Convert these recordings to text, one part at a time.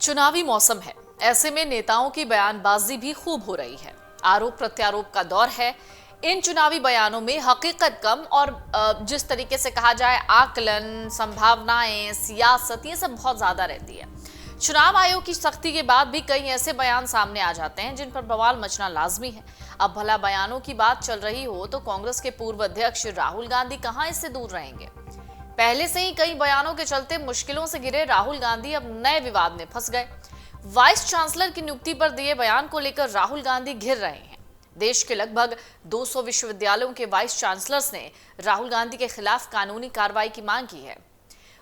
चुनावी मौसम है, ऐसे में नेताओं की बयानबाजी भी खूब हो रही है। आरोप प्रत्यारोप का दौर है। इन चुनावी बयानों में हकीकत कम और जिस तरीके से कहा जाए आकलन, संभावनाएं, सियासत, ये सब बहुत ज्यादा रहती है। चुनाव आयोग की सख्ती के बाद भी कई ऐसे बयान सामने आ जाते हैं जिन पर बवाल मचना लाजमी है। अब भला बयानों की बात चल रही हो तो कांग्रेस के पूर्व अध्यक्ष राहुल गांधी कहां इससे दूर रहेंगे। पहले से ही कई बयानों के चलते मुश्किलों से घिरे राहुल गांधी अब नए विवाद में फंस गए। वाइस चांसलर की नियुक्ति पर दिए बयान को लेकर राहुल गांधी घिर रहे हैं। देश के लगभग 200 विश्वविद्यालयों के वाइस चांसलर्स ने राहुल गांधी के खिलाफ कानूनी कार्रवाई की मांग की है।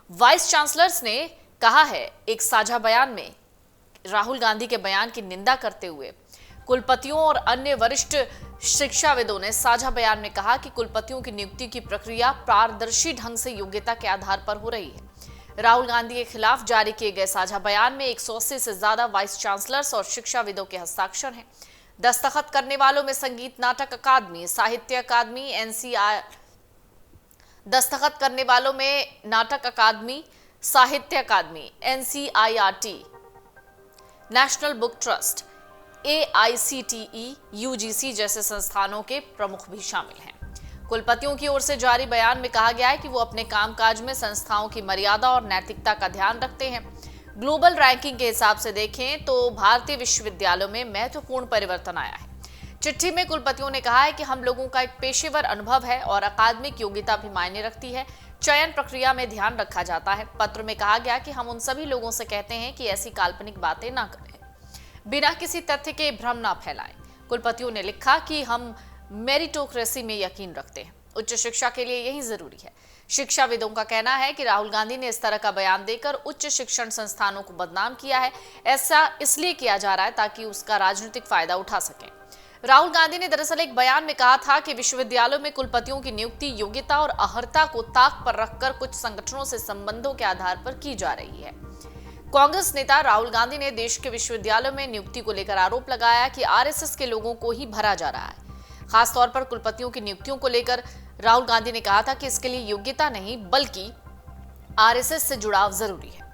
वाइस चांसलर्स ने कहा है एक साझा बयान में राहुल गांधी के बयान की निंदा करते हुए कुलपतियों और अन्य वरिष्ठ शिक्षाविदों ने साझा बयान में कहा कि कुलपतियों की नियुक्ति की प्रक्रिया पारदर्शी ढंग से योग्यता के आधार पर हो रही है। राहुल गांधी के खिलाफ जारी किए गए साझा बयान में 180 से ज्यादा वाइस चांसलर्स और शिक्षाविदों के हस्ताक्षर हैं। दस्तखत करने वालों में संगीत नाटक अकादमी, साहित्य अकादमी, दस्तखत करने वालों में नाटक अकादमी, साहित्य अकादमी, NCERT, national book trust, AICTE, UGC जैसे संस्थानों के प्रमुख भी शामिल हैं। कुलपतियों की ओर से जारी बयान में कहा गया है कि वो अपने कामकाज में संस्थाओं की मर्यादा और नैतिकता का ध्यान रखते हैं। ग्लोबल रैंकिंग के हिसाब से देखें तो भारतीय विश्वविद्यालयों में महत्वपूर्ण परिवर्तन आया है। चिट्ठी में कुलपतियों ने कहा है कि हम लोगों का एक पेशेवर अनुभव है और अकादमिक योग्यता भी मायने रखती है। चयन प्रक्रिया में ध्यान रखा जाता है। पत्र में कहा गया कि हम उन सभी लोगों से कहते हैं कि ऐसी काल्पनिक बातें ना करें, बिना किसी तथ्य के भ्रम ना फैलाएं। कुलपतियों ने लिखा कि हम मेरिटोक्रेसी में यकीन रखते हैं। उच्च शिक्षा के लिए यही जरूरी है। शिक्षाविदों का कहना है कि राहुल गांधी ने इस तरह का बयान देकर उच्च शिक्षण संस्थानों को बदनाम किया है। ऐसा इसलिए किया जा रहा है ताकि उसका राजनीतिक फायदा उठा सकें। राहुल गांधी ने दरअसल एक बयान में कहा था कि विश्वविद्यालयों में कुलपतियों की नियुक्ति योग्यता और अहर्ता को ताक पर रखकर कुछ संगठनों से संबंधों के आधार पर की जा रही है। कांग्रेस नेता राहुल गांधी ने देश के विश्वविद्यालयों में नियुक्ति को लेकर आरोप लगाया कि आरएसएस के लोगों को ही भरा जा रहा है। खासतौर पर कुलपतियों की नियुक्तियों को लेकर राहुल गांधी ने कहा था कि इसके लिए योग्यता नहीं बल्कि आरएसएस से जुड़ाव जरूरी है।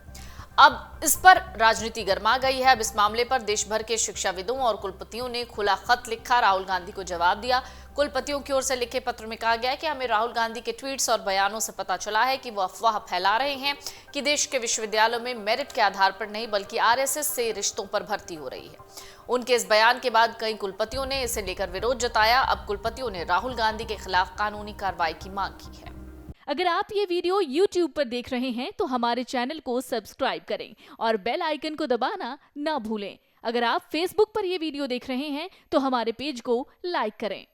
अब इस पर राजनीति गर्मा गई है। अब इस मामले पर देश भर के शिक्षाविदों और कुलपतियों ने खुला खत लिखा, राहुल गांधी को जवाब दिया। कुलपतियों की ओर से लिखे पत्र में कहा गया है कि हमें राहुल गांधी के ट्वीट्स और बयानों से पता चला है कि वो अफवाह फैला रहे हैं कि देश के विश्वविद्यालयों में मेरिट के आधार पर नहीं बल्कि आरएसएस से रिश्तों पर भर्ती हो रही है। उनके इस बयान के बाद कई कुलपतियों ने इसे लेकर विरोध जताया। अब कुलपतियों ने राहुल गांधी के खिलाफ कानूनी कार्रवाई की मांग की है। अगर आप ये वीडियो YouTube पर देख रहे हैं तो हमारे चैनल को सब्सक्राइब करें और बेल आइकन को दबाना ना भूलें। अगर आप Facebook पर ये वीडियो देख रहे हैं तो हमारे पेज को लाइक करें।